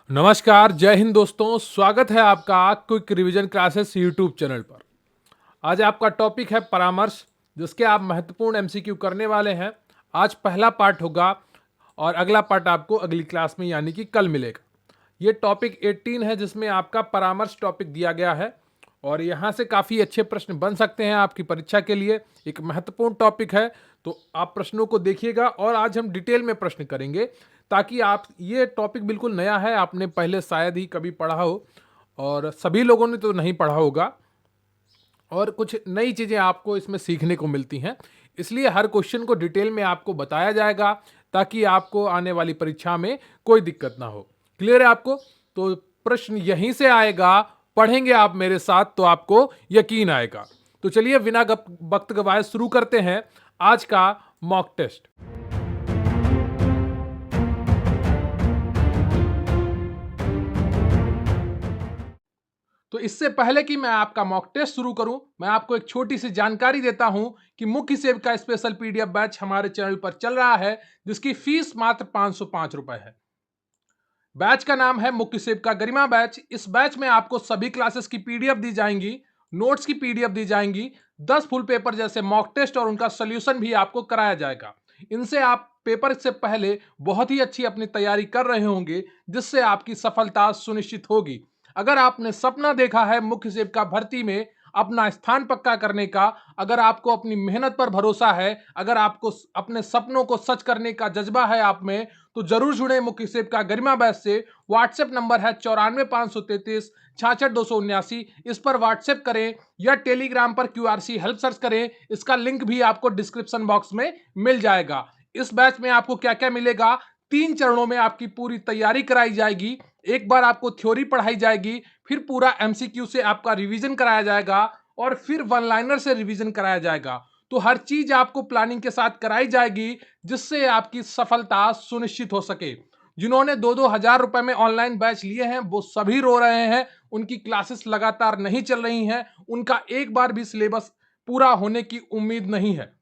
नमस्कार, जय हिंद दोस्तों। स्वागत है आपका quick revision classes YouTube channel पर। आज आपका टॉपिक है परामर्श, जिसके आप महत्वपूर्ण एमसीक्यू करने वाले हैं। आज पहला पार्ट होगा और अगला पार्ट आपको अगली क्लास में यानी कि कल मिलेगा। ये टॉपिक 18 है, जिसमें आपका परामर्श टॉपिक दिया गया है और यहाँ से काफ़ी अच्छे प्रश्न बन सकते हैं आपकी परीक्षा के लिए। एक महत्वपूर्ण टॉपिक है, तो आप प्रश्नों को देखिएगा और आज हम डिटेल में प्रश्न करेंगे, ताकि आप, ये टॉपिक बिल्कुल नया है, आपने पहले शायद ही कभी पढ़ा हो और सभी लोगों ने तो नहीं पढ़ा होगा और कुछ नई चीज़ें आपको इसमें सीखने को मिलती हैं। इसलिए हर क्वेश्चन को डिटेल में आपको बताया जाएगा, ताकि आपको आने वाली परीक्षा में कोई दिक्कत ना हो। क्लियर है आपको? तो प्रश्न यहीं से आएगा, पढ़ेंगे आप मेरे साथ तो आपको यकीन आएगा। तो चलिए बिना वक्त गवाए शुरू करते हैं आज का मॉक टेस्ट। तो इससे पहले कि मैं आपका मॉक टेस्ट शुरू करूं, मैं आपको एक छोटी सी जानकारी देता हूं कि मुख्य सेव का स्पेशल पीडीएफ बैच हमारे चैनल पर चल रहा है, जिसकी फीस मात्र 505 रुपए है। बैच का नाम है मुख्य सेव का गरिमा बैच। इस बैच में आपको सभी क्लासेस की पीडीएफ दी जाएंगी, नोट्स की पीडीएफ दी जाएंगी, 10 फुल पेपर जैसे मॉक टेस्ट और उनका सोल्यूशन भी आपको कराया जाएगा। इनसे आप पेपर से पहले बहुत ही अच्छी अपनी तैयारी कर रहे होंगे, जिससे आपकी सफलता सुनिश्चित होगी। अगर आपने सपना देखा है मुख्य सेव का भर्ती में अपना स्थान पक्का करने का, अगर आपको अपनी मेहनत पर भरोसा है, अगर आपको अपने सपनों को सच करने का जज्बा है आप में, तो जरूर जुड़े मुख्य सेव का गरिमा बैच से। व्हाट्सएप नंबर है 94 533 66 279। इस पर व्हाट्सएप करें या टेलीग्राम पर क्यूआरसी हेल्प सर्च करें। इसका लिंक भी आपको डिस्क्रिप्शन बॉक्स में मिल जाएगा। इस बैच में आपको क्या क्या मिलेगा? 3 चरणों में आपकी पूरी तैयारी कराई जाएगी। एक बार आपको थ्योरी पढ़ाई जाएगी, फिर पूरा एमसीक्यू से आपका रिवीजन कराया जाएगा और फिर वन लाइनर से रिवीजन कराया जाएगा। तो हर चीज आपको प्लानिंग के साथ कराई जाएगी, जिससे आपकी सफलता सुनिश्चित हो सके। जिन्होंने 2-2 हजार रुपए में ऑनलाइन बैच लिए हैं, वो सभी रो रहे हैं। उनकी क्लासेस लगातार नहीं चल रही हैं, उनका एक बार भी सिलेबस पूरा होने की उम्मीद नहीं है।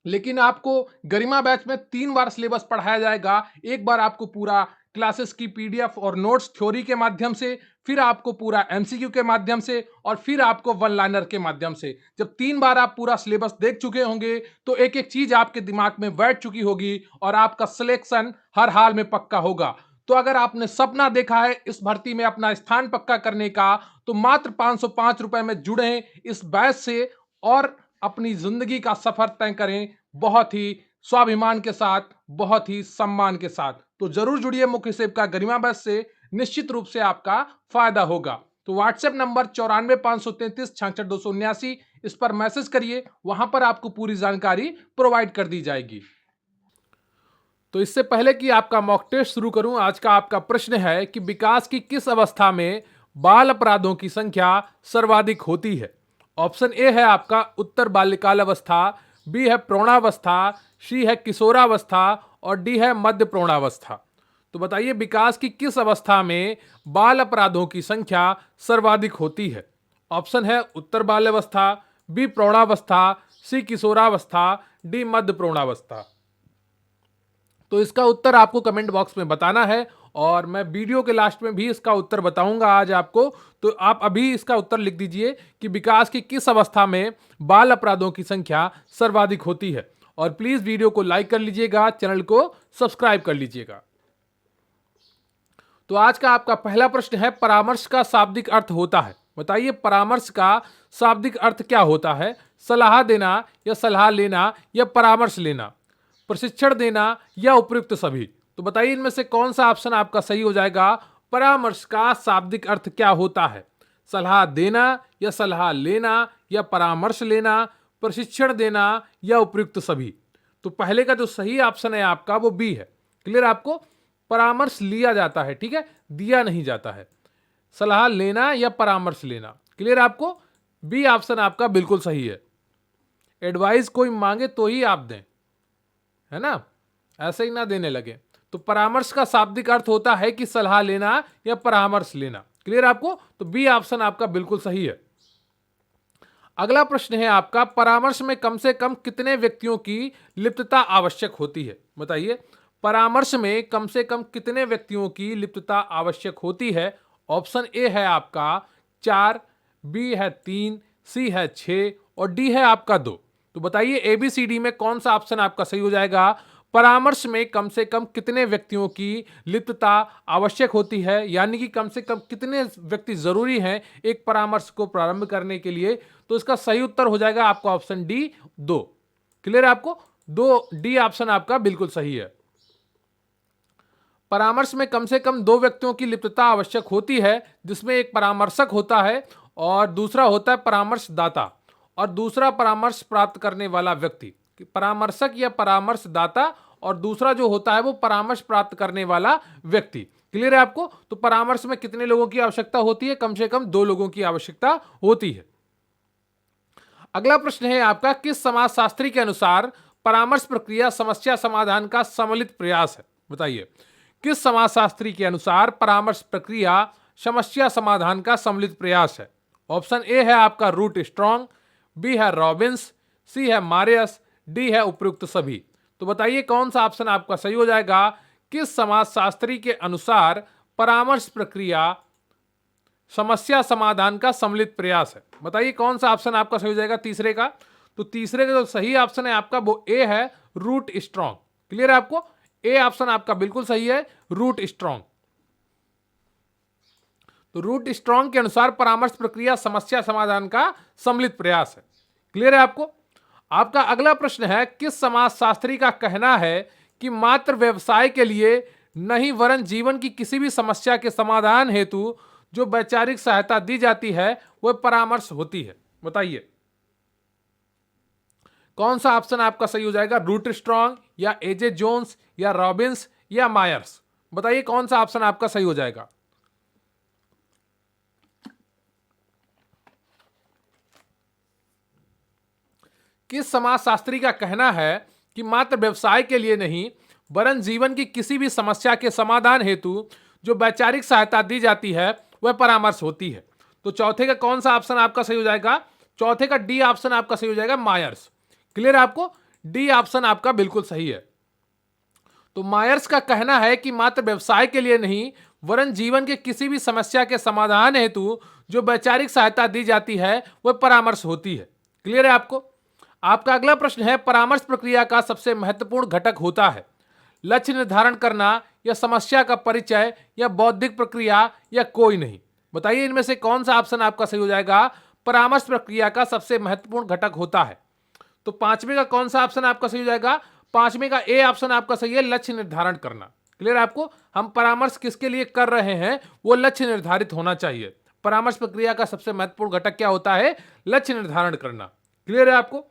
लेकिन आपको गरिमा बैच में 3 बार सिलेबस पढ़ाया जाएगा। एक बार आपको पूरा क्लासेस की पीडीएफ और नोट्स थ्योरी के माध्यम से, फिर आपको पूरा एमसीक्यू के माध्यम से और फिर आपको वन लाइनर के माध्यम से। जब 3 बार आप पूरा सिलेबस देख चुके होंगे, तो एक एक चीज आपके दिमाग में बैठ चुकी होगी और आपका सिलेक्शन हर हाल में पक्का होगा। तो अगर आपने सपना देखा है इस भर्ती में अपना स्थान पक्का करने का, तो मात्र 505 रुपए में जुड़े इस बैच से और अपनी जिंदगी का सफर तय करें, बहुत ही स्वाभिमान के साथ, बहुत ही सम्मान के साथ। तो जरूर जुड़िए मुख्य सेव का गरिमा बैच से, निश्चित रूप से आपका फायदा होगा। तो व्हाट्सएप नंबर 94 533 66 279, इस पर मैसेज करिए, वहां पर आपको पूरी जानकारी प्रोवाइड कर दी जाएगी। तो इससे पहले कि आपका मॉक टेस्ट शुरू करूं, आज का आपका प्रश्न है कि विकास की किस अवस्था में बाल अपराधों की संख्या सर्वाधिक होती है? ऑप्शन ए है आपका उत्तर बाल्यकाल अवस्था, बी है प्रौढ़ावस्था, सी है किशोरावस्था और डी है मध्य प्रौढ़ावस्था। तो बताइए, विकास की किस अवस्था में बाल अपराधों की संख्या सर्वाधिक होती है? ऑप्शन है उत्तर बाल्यावस्था, बी प्रौढ़ावस्था, सी किशोरावस्था, डी मध्य प्रौढ़ावस्था। तो इसका उत्तर आपको कमेंट बॉक्स में बताना है और मैं वीडियो के लास्ट में भी इसका उत्तर बताऊंगा आज आपको। तो आप अभी इसका उत्तर लिख दीजिए कि विकास की किस अवस्था में बाल अपराधों की संख्या सर्वाधिक होती है। और प्लीज वीडियो को लाइक कर लीजिएगा, चैनल को सब्सक्राइब कर लीजिएगा। तो आज का आपका पहला प्रश्न है, परामर्श का शाब्दिक अर्थ होता है। बताइए, परामर्श का शाब्दिक अर्थ क्या होता है? सलाह देना या सलाह लेना या परामर्श लेना, प्रशिक्षण देना या उपयुक्त सभी। तो बताइए, इनमें से कौन सा ऑप्शन आपका सही हो जाएगा? परामर्श का शाब्दिक अर्थ क्या होता है? सलाह देना या सलाह लेना या परामर्श लेना, प्रशिक्षण देना या उपयुक्त सभी। तो पहले का जो सही ऑप्शन है आपका, वो बी है। क्लियर आपको? परामर्श लिया जाता है, ठीक है, दिया नहीं जाता है। सलाह लेना या परामर्श लेना। क्लियर आपको? बी ऑप्शन आपका बिल्कुल सही है। एडवाइस कोई मांगे तो ही आप दें, है ना, ऐसे ही ना देने लगे। तो परामर्श का शाब्दिक अर्थ होता है कि सलाह लेना या परामर्श लेना। क्लियर आपको? तो बी ऑप्शन आपका बिल्कुल सही है। अगला प्रश्न है आपका, परामर्श में कम से कम कितने व्यक्तियों की लिप्तता आवश्यक होती है? बताइए, परामर्श में कम से कम कितने व्यक्तियों की लिप्तता आवश्यक होती है? ऑप्शन ए है आपका 4, बी है 3, सी है 6 और डी है आपका 2। तो बताइए एबीसीडी में कौन सा ऑप्शन आपका सही हो जाएगा? परामर्श में कम से कम कितने व्यक्तियों की लिप्तता आवश्यक होती है, यानी कि कम से कम कितने व्यक्ति जरूरी हैं एक परामर्श को प्रारंभ करने के लिए? तो इसका सही उत्तर हो जाएगा आपका ऑप्शन डी 2। क्लियर है आपको? 2 डी ऑप्शन आपका बिल्कुल सही है। परामर्श में कम से कम 2 व्यक्तियों की लिप्तता आवश्यक होती है, जिसमें एक परामर्शक होता है और दूसरा होता है परामर्शदाता और दूसरा परामर्श प्राप्त करने वाला व्यक्ति। परामर्शक या परामर्शदाता और दूसरा जो होता है वो परामर्श प्राप्त करने वाला व्यक्ति। क्लियर है आपको? तो परामर्श में कितने लोगों की आवश्यकता होती है? कम से कम 2 लोगों की आवश्यकता होती है। अगला प्रश्न है आपका, किस समाजशास्त्री के अनुसार परामर्श प्रक्रिया समस्या समाधान का सम्मिलित प्रयास है? बताइए किस समाजशास्त्री के अनुसार परामर्श प्रक्रिया समस्या समाधान का सम्मिलित प्रयास है? ऑप्शन ए है आपका रूट स्ट्रॉन्ग, बी है रॉबिन्स, सी है मारियस, डी है उपयुक्त सभी। तो बताइए कौन सा ऑप्शन आपका सही हो जाएगा? किस समाजशास्त्री के अनुसार परामर्श प्रक्रिया समस्या समाधान का सम्मिलित प्रयास है? बताइए कौन सा ऑप्शन आपका सही हो जाएगा तीसरे का? तो तीसरे का जो सही ऑप्शन है आपका वो ए है रूट स्ट्रॉन्ग। क्लियर है आपको? ए ऑप्शन आपका बिल्कुल सही है, रूट स्ट्रॉन्ग। तो रूट स्ट्रॉन्ग के अनुसार परामर्श प्रक्रिया समस्या समाधान का सम्मिलित प्रयास है। क्लियर है आपको? आपका अगला प्रश्न है, किस समाजशास्त्री का कहना है कि मात्र व्यवसाय के लिए नहीं वरन जीवन की किसी भी समस्या के समाधान हेतु जो वैचारिक सहायता दी जाती है वह परामर्श होती है? बताइए कौन सा ऑप्शन आपका सही हो जाएगा? रूट स्ट्रॉन्ग या एजे जोन्स या रॉबिन्स या मायर्स? बताइए कौन सा ऑप्शन आपका सही हो जाएगा? किस समाजशास्त्री का कहना है कि मात्र व्यवसाय के लिए नहीं वरन जीवन की किसी भी समस्या के समाधान हेतु जो वैचारिक सहायता दी जाती है वह परामर्श होती है? तो चौथे का कौन सा ऑप्शन आपका सही हो जाएगा? चौथे का डी ऑप्शन आपका सही हो जाएगा, मायर्स। क्लियर है आपको? डी ऑप्शन आपका बिल्कुल सही है। तो मायर्स का कहना है कि मात्र व्यवसाय के लिए नहीं वरन जीवन के किसी भी समस्या के समाधान हेतु जो वैचारिक सहायता दी जाती है वह परामर्श होती है। क्लियर है आपको? आपका अगला प्रश्न है, परामर्श प्रक्रिया का सबसे महत्वपूर्ण घटक होता है लक्ष्य निर्धारण करना या समस्या का परिचय या बौद्धिक प्रक्रिया या कोई नहीं? बताइए इनमें से कौन सा ऑप्शन आपका सही हो जाएगा? परामर्श प्रक्रिया का सबसे महत्वपूर्ण घटक होता है। तो पांचवें का कौन सा ऑप्शन आपका सही हो जाएगा? पांचवें का ए ऑप्शन आपका सही है, लक्ष्य निर्धारण करना। क्लियर है आपको? हम परामर्श किसके लिए कर रहे हैं वो लक्ष्य निर्धारित होना चाहिए। परामर्श प्रक्रिया का सबसे महत्वपूर्ण घटक क्या होता है? लक्ष्य निर्धारण करना। क्लियर है आपको?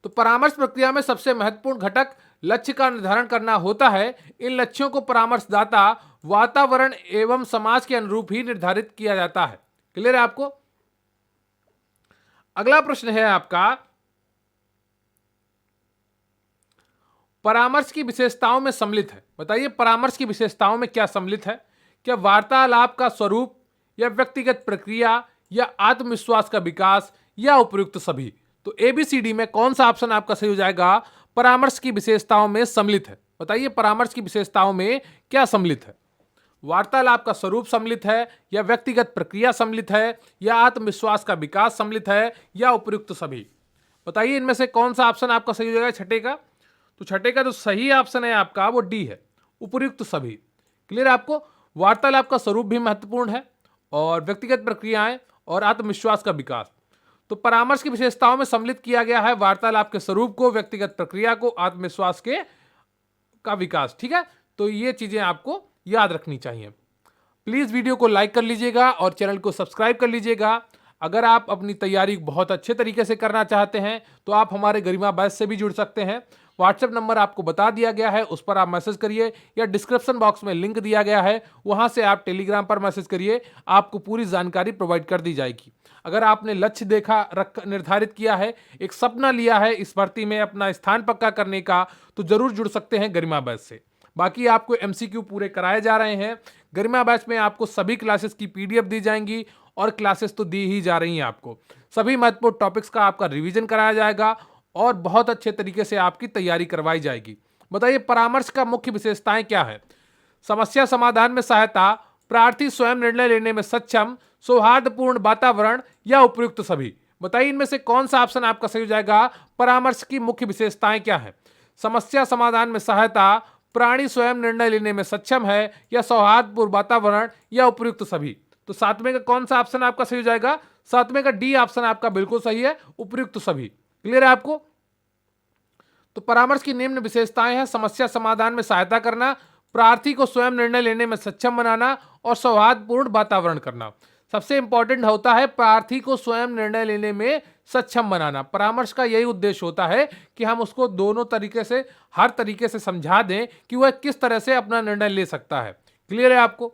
तो परामर्श प्रक्रिया में सबसे महत्वपूर्ण घटक लक्ष्य का निर्धारण करना होता है। इन लक्ष्यों को परामर्शदाता वातावरण एवं समाज के अनुरूप ही निर्धारित किया जाता है। क्लियर है आपको? अगला प्रश्न है आपका, परामर्श की विशेषताओं में सम्मिलित है। बताइए परामर्श की विशेषताओं में क्या सम्मिलित है? क्या वार्तालाप का स्वरूप या व्यक्तिगत प्रक्रिया या आत्मविश्वास का विकास या उपयुक्त सभी? तो एबीसीडी में कौन सा ऑप्शन आपका सही हो जाएगा? परामर्श की विशेषताओं में सम्मिलित है। बताइए परामर्श की विशेषताओं में क्या सम्मिलित है? वार्तालाप का स्वरूप सम्मिलित है या व्यक्तिगत प्रक्रिया सम्मिलित है या आत्मविश्वास का विकास सम्मिलित है या उपयुक्त सभी? बताइए इनमें से कौन सा ऑप्शन आपका सही हो जाएगा छठे का? तो छठे का जो सही ऑप्शन है आपका वो डी है, उपयुक्त सभी। क्लियर है आपको? वार्तालाप का स्वरूप भी महत्वपूर्ण है और व्यक्तिगत प्रक्रियाएं और आत्मविश्वास का विकास। तो परामर्श की विशेषताओं में सम्मिलित किया गया है वार्तालाप के स्वरूप को, व्यक्तिगत प्रक्रिया को, आत्मविश्वास के का विकास। ठीक है, तो ये चीजें आपको याद रखनी चाहिए। प्लीज वीडियो को लाइक कर लीजिएगा और चैनल को सब्सक्राइब कर लीजिएगा। अगर आप अपनी तैयारी बहुत अच्छे तरीके से करना चाहते हैं तो आप हमारे गरिमा बैच से भी जुड़ सकते हैं। व्हाट्सएप नंबर आपको बता दिया गया है, उस पर आप मैसेज करिए या डिस्क्रिप्शन बॉक्स में लिंक दिया गया है, वहां से आप टेलीग्राम पर मैसेज करिए, आपको पूरी जानकारी प्रोवाइड कर दी जाएगी। अगर आपने लक्ष्य निर्धारित किया है, एक सपना लिया है इस भर्ती में अपना स्थान पक्का करने का, तो जरूर जुड़ सकते हैं गरिमा बैच से। बाकी आपको एमसीक्यू पूरे कराए जा रहे हैं। गरिमा बैच में आपको सभी क्लासेस की पीडीएफ दी जाएंगी और क्लासेस तो दी ही जा रही हैं। आपको सभी महत्वपूर्ण टॉपिक्स का आपका रिवीजन कराया जाएगा और बहुत अच्छे तरीके से आपकी तैयारी करवाई जाएगी। बताइए परामर्श का मुख्य विशेषताएं क्या है? समस्या समाधान में सहायता, प्रार्थी स्वयं निर्णय लेने में सक्षम, सौहार्दपूर्ण वातावरण या उपयुक्त सभी। बताइए इनमें से कौन सा ऑप्शन आपका सही हो जाएगा? परामर्श की मुख्य विशेषताएं क्या है? समस्या समाधान में सहायता, प्राणी स्वयं निर्णय लेने में सक्षम है या सौहार्दपूर्ण वातावरण या उपयुक्त सभी। तो सातवें का कौन सा ऑप्शन आपका सही हो जाएगा? सातवें का डी ऑप्शन आपका बिल्कुल सही है, उपयुक्त सभी। क्लियर है आपको? तो परामर्श की निम्न विशेषताएं हैं: समस्या समाधान में सहायता करना, प्रार्थी को स्वयं निर्णय लेने में सक्षम बनाना और सौहार्दपूर्ण वातावरण करना। सबसे इंपॉर्टेंट होता है प्रार्थी को स्वयं निर्णय लेने में सक्षम बनाना। परामर्श का यही उद्देश्य होता है कि हम उसको दोनों तरीके से, हर तरीके से समझा दें कि वह किस तरह से अपना निर्णय ले सकता है। क्लियर है आपको?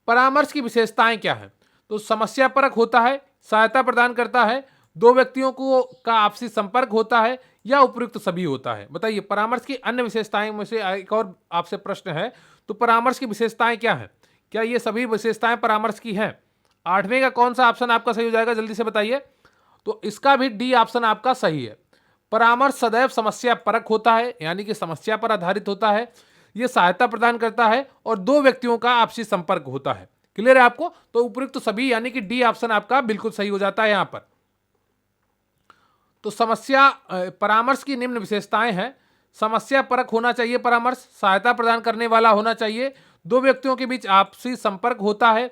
परामर्श की विशेषताएं क्या है? तो समस्या परक होता है, सहायता प्रदान करता है, दो व्यक्तियों को का आपसी संपर्क होता है या उपयुक्त सभी होता है। बताइए परामर्श की अन्य विशेषताएं में से एक और आपसे प्रश्न है, तो परामर्श की विशेषताएं क्या है? क्या ये सभी विशेषताएं परामर्श की हैं? आठवें का कौन सा ऑप्शन आपका सही हो जाएगा? जल्दी से बताइए। तो इसका भी डी ऑप्शन आपका सही है। परामर्श सदैव समस्या परक होता है, यानी कि समस्या पर आधारित होता है, ये सहायता प्रदान करता है और दो व्यक्तियों का आपसी संपर्क होता है। क्लियर है आपको? तो उपयुक्त सभी यानी कि डी ऑप्शन आपका बिल्कुल सही हो जाता है यहां पर। तो परामर्श की निम्न विशेषताएं हैं: समस्या परक होना चाहिए परामर्श, सहायता प्रदान करने वाला होना चाहिए, दो व्यक्तियों के बीच आपसी संपर्क होता है,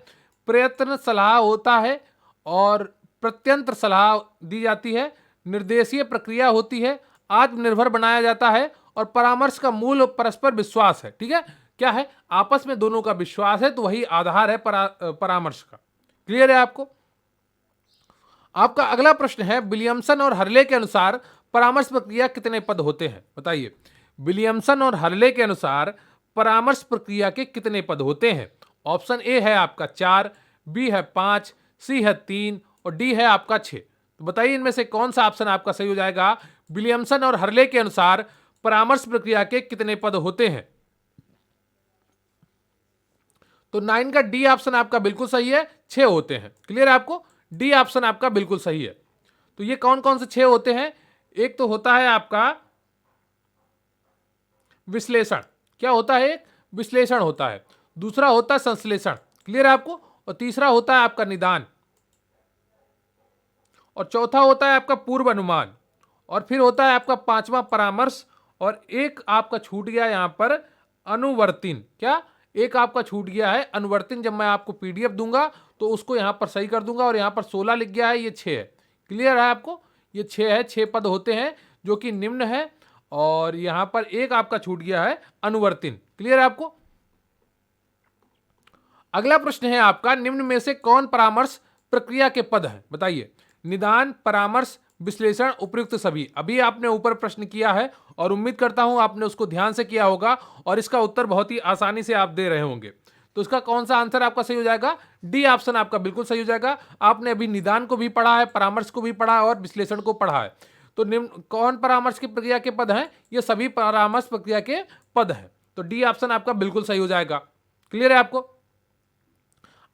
प्रयत्न सलाह होता है और प्रत्यंतर सलाह दी जाती है, निर्देशीय प्रक्रिया होती है, आत्मनिर्भर बनाया जाता है और परामर्श का मूल परस्पर विश्वास है। ठीक है, क्या है? आपस में दोनों का विश्वास है, तो वही आधार है परामर्श का। क्लियर है आपको? आपका अगला प्रश्न है, विलियमसन और हर्ले के अनुसार परामर्श प्रक्रिया कितने पद होते हैं? बताइए विलियमसन और हर्ले के अनुसार परामर्श प्रक्रिया के कितने पद होते हैं? ऑप्शन ए है आपका 4, बी है 5, सी है 3 और डी है आपका 6। तो बताइए इनमें से कौन सा ऑप्शन आपका सही हो जाएगा? विलियमसन और हर्ले के अनुसार परामर्श प्रक्रिया के कितने पद होते हैं? तो 9 का डी ऑप्शन आपका बिल्कुल सही है, 6 होते हैं। क्लियर है आपको? डी ऑप्शन आपका बिल्कुल सही है। तो ये कौन कौन से 6 होते हैं? एक तो होता है आपका विश्लेषण। क्या होता है? एक विश्लेषण होता है, दूसरा होता है संश्लेषण। क्लियर है आपको? और तीसरा होता है आपका निदान, और चौथा होता है आपका पूर्व अनुमान, और फिर होता है आपका पांचवा परामर्श, और एक आपका छूट गया यहां पर अनुवर्तिन। क्या? एक आपका छूट गया है अनुवर्तिन। जब मैं आपको पीडीएफ दूंगा तो उसको यहां पर सही कर दूंगा, और यहां पर 16 लिख गया है, ये 6 है। क्लियर है आपको? ये 6 है, 6 पद होते हैं जो कि निम्न है, और यहां पर एक आपका छूट गया है अनुवर्तिन। क्लियर है आपको? अगला प्रश्न है आपका, निम्न में से कौन परामर्श प्रक्रिया के पद है? बताइए निदान, परामर्श, विश्लेषण, उपयुक्त सभी। अभी आपने ऊपर प्रश्न किया है और उम्मीद करता हूं आपने उसको ध्यान से किया होगा और इसका उत्तर बहुत ही आसानी से आप दे रहे होंगे। तो इसका कौन सा आंसर आपका सही हो जाएगा? डी ऑप्शन आपका बिल्कुल सही हो जाएगा। आपने अभी निदान को भी पढ़ा है, परामर्श को भी पढ़ा है और विश्लेषण को पढ़ा है। तो निम्न कौन परामर्श की प्रक्रिया के पद हैं? ये सभी परामर्श प्रक्रिया के पद हैं। तो डी ऑप्शन आपका बिल्कुल सही हो जाएगा। क्लियर है आपको?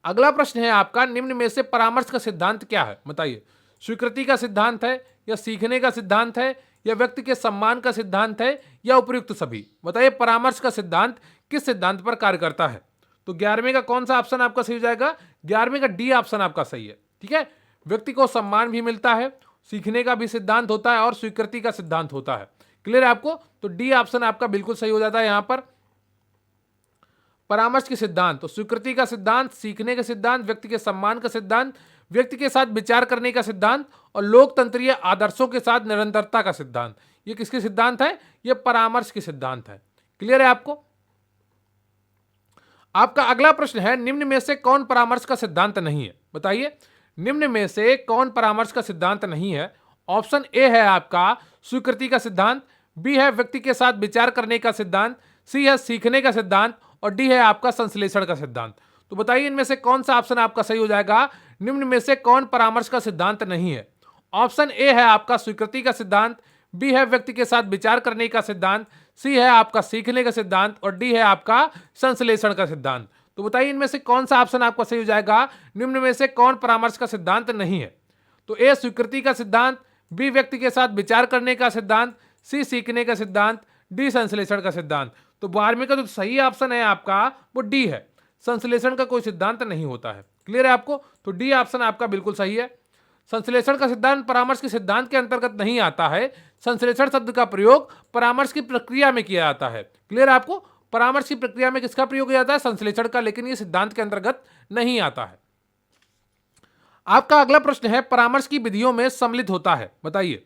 अगला प्रश्न है आपका, निम्न में से परामर्श का सिद्धांत क्या है? बताइए स्वीकृति का सिद्धांत है या सीखने का सिद्धांत है या व्यक्ति के सम्मान का सिद्धांत है या उपयुक्त सभी। बताइए परामर्श का सिद्धांत किस सिद्धांत पर कार्य करता है? तो 11वें का कौन सा ऑप्शन आपका सही हो जाएगा? 11वें का डी ऑप्शन आपका सही है। ठीक है, व्यक्ति को सम्मान भी मिलता है, सीखने का भी सिद्धांत होता है और स्वीकृति का सिद्धांत होता है। क्लियर है आपको? तो डी ऑप्शन आपका बिल्कुल सही हो जाता है। यहां पर परामर्श के सिद्धांत, तो स्वीकृति का सिद्धांत, सीखने का सिद्धांत, व्यक्ति के सम्मान का सिद्धांत, व्यक्ति के साथ विचार करने का सिद्धांत और लोकतंत्रीय आदर्शों के साथ निरंतरता का सिद्धांत। ये किसके सिद्धांत है? ये परामर्श के सिद्धांत है। क्लियर है आपको? आपका अगला प्रश्न है, निम्न में से कौन परामर्श का सिद्धांत नहीं है? बताइए निम्न में से कौन परामर्श का सिद्धांत नहीं है? ऑप्शन ए है आपका स्वीकृति का सिद्धांत, बी है व्यक्ति के साथ विचार करने का सिद्धांत, सी है सीखने का सिद्धांत और डी है आपका संश्लेषण का सिद्धांत। तो बताइए इनमें से कौन सा ऑप्शन आपका सही हो जाएगा? निम्न में से कौन परामर्श का सिद्धांत नहीं है? ऑप्शन ए है आपका स्वीकृति का सिद्धांत, बी है व्यक्ति के साथ विचार करने का सिद्धांत, सी है आपका सीखने का सिद्धांत और डी है आपका संश्लेषण का सिद्धांत। तो बताइए इनमें से कौन सा ऑप्शन आपका सही हो जाएगा? निम्न में से कौन परामर्श का सिद्धांत नहीं है? तो ए स्वीकृति का सिद्धांत, बी व्यक्ति के साथ विचार करने का सिद्धांत, सी सीखने का सिद्धांत, डी संश्लेषण का सिद्धांत। तो 12वीं का जो सही ऑप्शन है आपका वो डी है, संश्लेषण का कोई सिद्धांत नहीं होता है। क्लियर है आपको? तो डी ऑप्शन आपका बिल्कुल सही है। संश्लेषण का सिद्धांत परामर्श के सिद्धांत के अंतर्गत नहीं आता है। संश्लेषण शब्द का प्रयोग परामर्श की प्रक्रिया में किया जाता है। क्लियर है आपको? परामर्श की प्रक्रिया में किसका प्रयोग किया जाता है? संश्लेषण का, लेकिन ये सिद्धांत के अंतर्गत नहीं आता है। आपका अगला प्रश्न है, परामर्श की विधियों में सम्मिलित होता है। बताइए,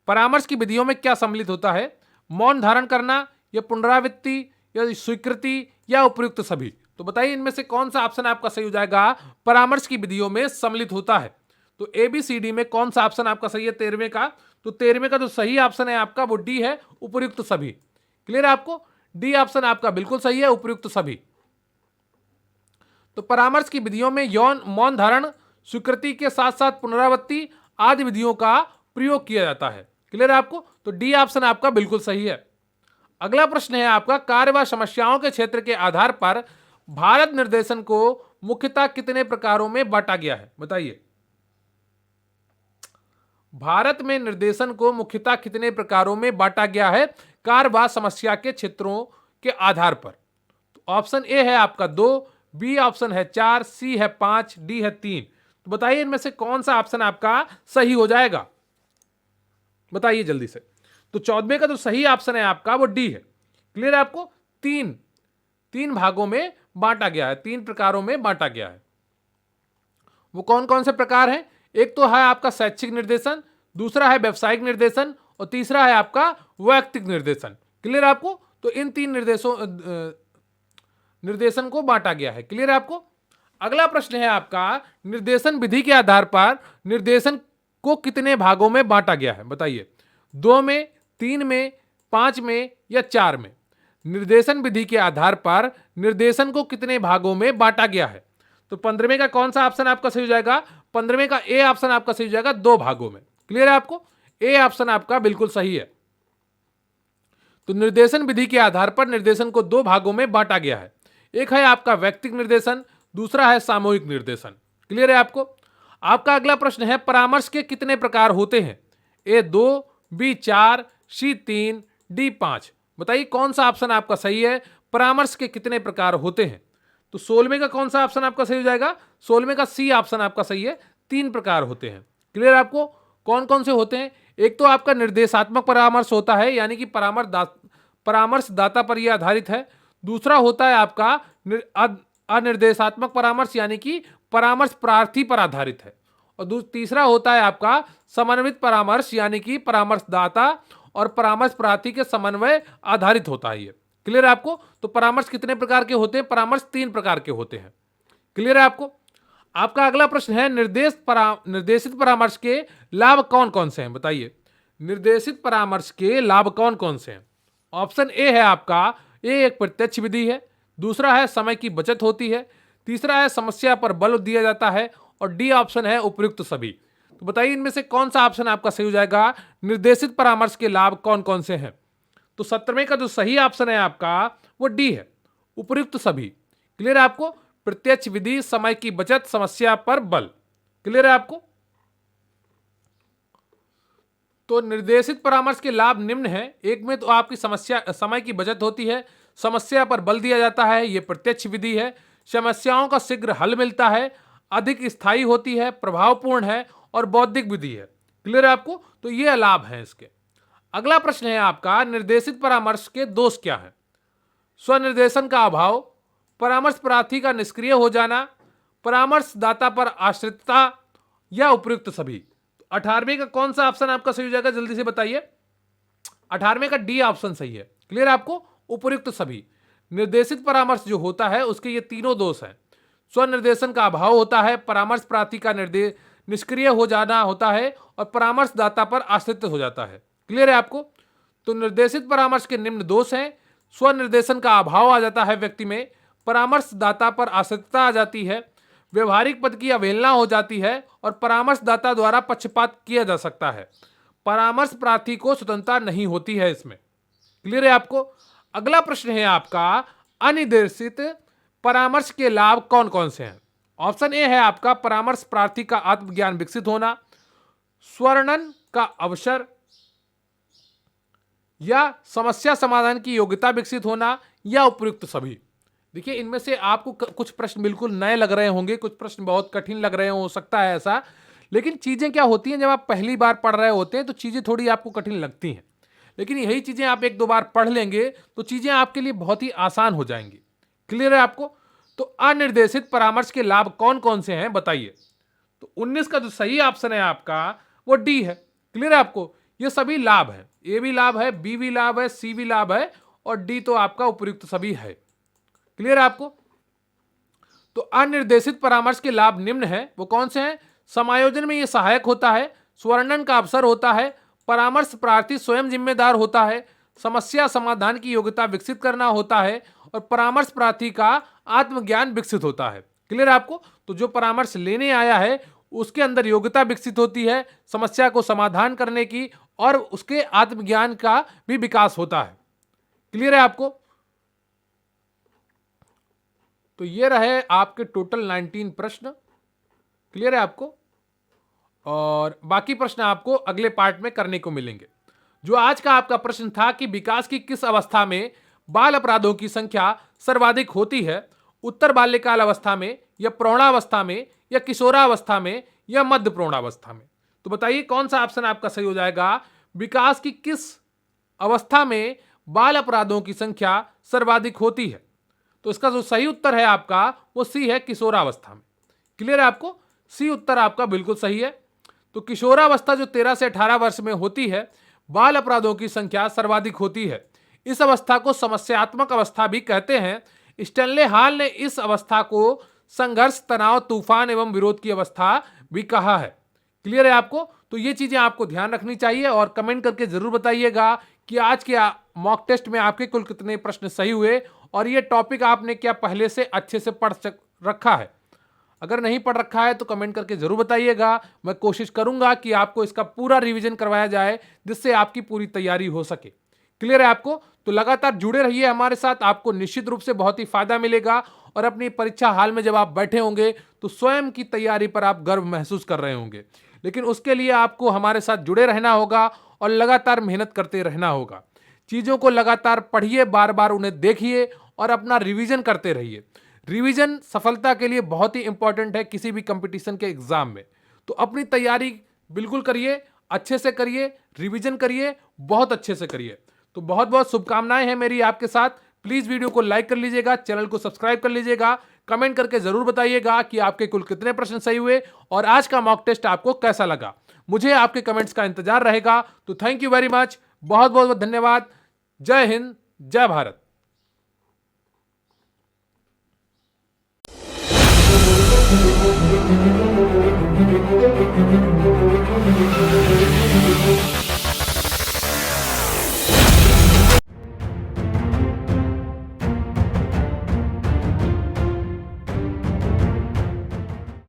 परामर्श की विधियों में क्या सम्मिलित होता है? मौन धारण करना, या पुनरावृत्ति, या स्वीकृति, या उपयुक्त सभी। तो बताइए इनमें से कौन सा ऑप्शन आपका सही हो जाएगा? परामर्श की विधियों में सम्मिलित होता है। तो ABCD में कौन सा ऑप्शन आपका सही है 13वें का? तो 13वें का जो सही ऑप्शन है आपका वो डी है, उपयुक्त सभी। क्लियर है आपको? डी ऑप्शन आपका बिल्कुल सही है, उपयुक्त सभी। तो परामर्श की विधियों में यौन मौन धारण, स्वीकृति के साथ साथ पुनरावृत्ति आदि विधियों का प्रयोग किया जाता है। क्लियर है आपको? तो डी ऑप्शन आपका बिल्कुल सही है। अगला प्रश्न है आपका, कार्य व समस्याओं के क्षेत्र के आधार पर भारत निर्देशन को मुख्यतः कितने प्रकारों में बांटा गया है? बताइए, भारत में निर्देशन को मुख्यतः कितने प्रकारों में बांटा गया है कार्य व समस्या के क्षेत्रों के आधार पर? तो ऑप्शन ए है आपका 2, बी ऑप्शन है 4, सी है 5, डी है 3। तो बताइए इनमें से कौन सा ऑप्शन आपका सही हो जाएगा? बताइए जल्दी से। तो 14वें का जो सही ऑप्शन है आपका वो डी है। क्लियर है आपको? तीन भागों में बांटा गया है, 3 प्रकारों में बांटा गया है। वो कौन कौन से प्रकार हैं? एक तो है आपका शैक्षिक निर्देशन, दूसरा है व्यावसायिक निर्देशन, और तीसरा है आपका वैयक्तिक निर्देशन। क्लियर है आपको? तो इन 3 निर्देशन को बांटा गया है। क्लियर है आपको? अगला प्रश्न है आपका, निर्देशन विधि के आधार पर निर्देशन को कितने भागों में बांटा गया है? बताइए, 2 में, 3 में, 5 में, या 4 में? निर्देशन विधि के आधार पर निर्देशन को कितने भागों में बांटा गया है? तो 15वें का कौन सा ऑप्शन आपका सही हो जाएगा? 15वें का ए ऑप्शन आपका सही हो जाएगा, 2 भागों में। क्लियर है आपको? ए ऑप्शन आपका बिल्कुल सही है। तो निर्देशन विधि के आधार पर निर्देशन को 2 भागों में बांटा गया है। एक है आपका व्यक्तिगत निर्देशन, दूसरा है सामूहिक निर्देशन। क्लियर है आपको? आपका अगला प्रश्न है, परामर्श के कितने प्रकार होते हैं? ए 2, बी 4, सी 3, डी 5। बताइए कौन सा ऑप्शन आपका सही है? परामर्श के कितने प्रकार होते हैं? तो 16वें का कौन सा ऑप्शन आपका सही हो जाएगा? 16वें का सी ऑप्शन आपका सही है, 3 प्रकार होते हैं। क्लियर आपको? कौन कौन से होते हैं? एक तो आपका निर्देशात्मक परामर्श होता है, यानी कि परामर्शदाता पर यह आधारित है। दूसरा होता है आपका अनिर्देशात्मक परामर्श, यानी कि परामर्श प्रार्थी पर आधारित है। और तीसरा होता है आपका समन्वित परामर्श, यानी कि परामर्शदाता और परामर्श प्रार्थी के समन्वय आधारित होता है ये। क्लियर है आपको? तो परामर्श कितने प्रकार के होते हैं? परामर्श 3 प्रकार के होते हैं। क्लियर है आपको? आपका अगला प्रश्न है, निर्देशित परामर्श के लाभ कौन कौन से हैं? बताइए, निर्देशित परामर्श के लाभ कौन कौन से हैं? ऑप्शन ए है आपका, ए एक प्रत्यक्ष विधि है, दूसरा है समय की बचत होती है, तीसरा है समस्या पर बल दिया जाता है, और डी ऑप्शन है उपयुक्त सभी। तो बताइए इनमें से कौन सा ऑप्शन आपका सही हो जाएगा? निर्देशित परामर्श के लाभ कौन कौन से हैं? तो 17वें का जो सही ऑप्शन है आपका वो डी है, उपयुक्त सभी। क्लियर है आपको? प्रत्यक्ष विधि, समय की बचत, समस्या पर बल। क्लियर है आपको? तो निर्देशित परामर्श के लाभ निम्न है। एक में तो आपकी समय की बचत होती है, समस्या पर बल दिया जाता है, यह प्रत्यक्ष विधि है, समस्याओं का शीघ्र हल मिलता है, अधिक स्थायी होती है, प्रभावपूर्ण है, और बौद्धिक विधि है। क्लियर है आपको? तो ये लाभ हैं इसके। अगला प्रश्न है आपका, निर्देशित परामर्श के दोष क्या है? स्वनिर्देशन का अभाव, परामर्श प्रार्थी का निष्क्रिय हो जाना, परामर्शदाता पर आश्रितता, या उपयुक्त सभी। 18वें का कौन सा ऑप्शन आपका सही हो जाएगा? जल्दी से बताइए। 18वें का डी ऑप्शन सही है। क्लियर है आपको? उपयुक्त सभी। निर्देशित परामर्श जो होता है उसके ये तीनों दोष हैं। स्वनिर्देशन का अभाव होता है, परामर्श प्रार्थी का निष्क्रिय हो जाना होता है, और परामर्शदाता पर आश्रित हो जाता है। क्लियर है आपको? तो निर्देशित परामर्श के निम्न दोष हैं, स्वनिर्देशन का अभाव आ जाता है व्यक्ति में, परामर्शदाता पर आश्रितता आ जाती है, व्यवहारिक पद की अवहेलना हो जाती है, और परामर्शदाता द्वारा पक्षपात किया जा सकता है। परामर्श प्रार्थी को स्वतंत्रता नहीं होती है इसमें। क्लियर है आपको? अगला प्रश्न है आपका, अनिर्देशित परामर्श के लाभ कौन कौन से हैं? ऑप्शन ए है आपका, परामर्श प्रार्थी का आत्मज्ञान विकसित होना, स्वर्णन का अवसर, या समस्या समाधान की योग्यता विकसित होना, या उपयुक्त सभी। देखिए, इनमें से आपको कुछ प्रश्न बिल्कुल नए लग रहे होंगे, कुछ प्रश्न बहुत कठिन लग रहे हो सकता है ऐसा। लेकिन चीजें क्या होती हैं, जब आप पहली बार पढ़ रहे होते हैं तो चीजें थोड़ी आपको कठिन लगती हैं, लेकिन यही चीजें आप एक दो बार पढ़ लेंगे तो चीजें आपके लिए बहुत ही आसान हो जाएंगी। क्लियर है आपको? तो अनिर्देशित परामर्श के लाभ कौन कौन से हैं बताइए। तो 19 का जो सही ऑप्शन है आपका वो डी है। क्लियर है आपको? ये सभी लाभ है, ए भी लाभ है, बी भी लाभ है, सी भी लाभ है, और डी तो आपका उपयुक्त सभी है। क्लियर है आपको? तो अनिर्देशित परामर्श के लाभ निम्न है, वो कौन से हैं? समायोजन में ये सहायक होता है, स्वर्णन का अवसर होता है, परामर्श प्रार्थी स्वयं जिम्मेदार होता है, समस्या समाधान की योग्यता विकसित करना होता है, और परामर्श प्रार्थी का आत्मज्ञान विकसित होता है। क्लियर है आपको? तो जो परामर्श लेने आया है उसके अंदर योग्यता विकसित होती है, समस्या को समाधान करने की, और उसके आत्मज्ञान का भी विकास होता है। क्लियर है आपको? तो ये रहे आपके टोटल 19 प्रश्न। क्लियर है आपको? और बाकी प्रश्न आपको अगले पार्ट में करने को मिलेंगे। जो आज का आपका प्रश्न था कि विकास की किस अवस्था में बाल अपराधों की संख्या सर्वाधिक होती है, उत्तर बाल्यकाल अवस्था में, या प्रौढ़ावस्था में, या किशोरावस्था में, या मध्य प्रौढ़ावस्था में। तो बताइए कौन सा ऑप्शन आपका सही हो जाएगा। विकास की किस अवस्था में बाल अपराधों की संख्या सर्वाधिक होती है, तो इसका जो सही उत्तर है आपका वो सी है, किशोरावस्था में। क्लियर है आपको? सी उत्तर आपका बिल्कुल सही है। तो किशोरावस्था जो 13 से 18 वर्ष में होती है, बाल अपराधों की संख्या सर्वाधिक होती है। इस अवस्था को समस्यात्मक अवस्था भी कहते हैं। स्टैनले हॉल ने इस अवस्था को संघर्ष, तनाव, तूफान एवं विरोध की अवस्था भी कहा है। क्लियर है आपको? तो ये चीजें आपको ध्यान रखनी चाहिए, और कमेंट करके जरूर बताइएगा कि आज के मॉक टेस्ट में आपके कुल कितने प्रश्न सही हुए, और ये टॉपिक आपने क्या पहले से अच्छे से पढ़ रखा है। अगर नहीं पढ़ रखा है तो कमेंट करके जरूर बताइएगा। मैं कोशिश करूंगा कि आपको इसका पूरा रिवीजन करवाया जाए, जिससे आपकी पूरी तैयारी हो सके। क्लियर है आपको? तो लगातार जुड़े रहिए हमारे साथ, आपको निश्चित रूप से बहुत ही फायदा मिलेगा, और अपनी परीक्षा हाल में जब आप बैठे होंगे तो स्वयं की तैयारी पर आप गर्व महसूस कर रहे होंगे। लेकिन उसके लिए आपको हमारे साथ जुड़े रहना होगा और लगातार मेहनत करते रहना होगा। चीज़ों को लगातार पढ़िए, बार बार उन्हें देखिए, और अपना रिवीजन करते रहिए। रिवीजन सफलता के लिए बहुत ही इंपॉर्टेंट है किसी भी कंपटीशन के एग्जाम में। तो अपनी तैयारी बिल्कुल करिए, अच्छे से करिए, रिवीजन करिए, बहुत अच्छे से करिए। तो बहुत बहुत शुभकामनाएं हैं मेरी आपके साथ। प्लीज वीडियो को लाइक कर लीजिएगा, चैनल को सब्सक्राइब कर लीजिएगा, कमेंट करके जरूर बताइएगा कि आपके कुल कितने प्रश्न सही हुए, और आज का मॉक टेस्ट आपको कैसा लगा। मुझे आपके कमेंट्स का इंतजार रहेगा। तो थैंक यू वेरी मच, बहुत बहुत धन्यवाद। जय हिंद, जय भारत।